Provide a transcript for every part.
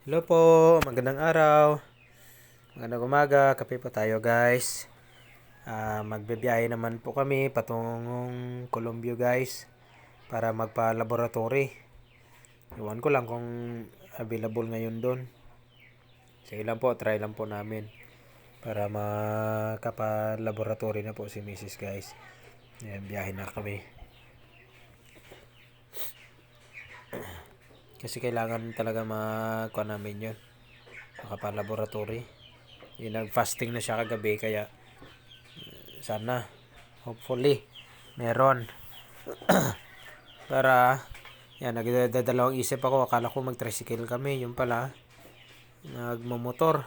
Hello po, magandang araw. Magandang umaga, kape po tayo guys. Magbibiyahe naman po kami patungong Colombia guys para magpa-laboratory. Iwan ko lang kung available ngayon doon. Sige lang po, try lang po namin para makapa-laboratory na po si Mrs. guys. Ayan, biyahe na kami. Kasi kailangan talaga makuha namin yun. Makapa-laboratory. Yung nag-fasting na siya kagabi kaya sana hopefully meron para yan nagdadalawang isip ako, akala ko mag tricycle kami, yung pala nagmamotor.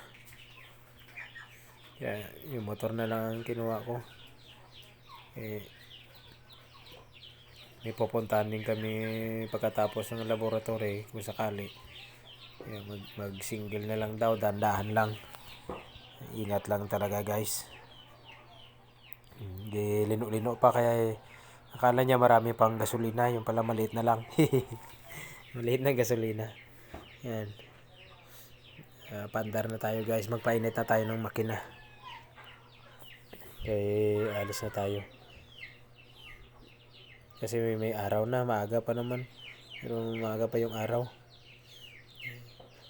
Yung motor na lang ang kinuha ko. May pupuntahan din kami pagkatapos ng laboratory kung sakali. Mag single na lang daw, dandahan lang, ingat lang talaga guys. Hindi lino-lino pa kaya akala niya marami pang gasolina, yung pala maliit na lang. Maliit na gasolina. Yan. Pandar na tayo guys, magpainit na tayo ng makina. Okay, alis na tayo. Kasi may araw na, maaga pa naman. Pero maaga pa yung araw.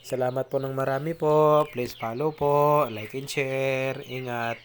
Salamat po ng marami po. Please follow po, like and share. Ingat.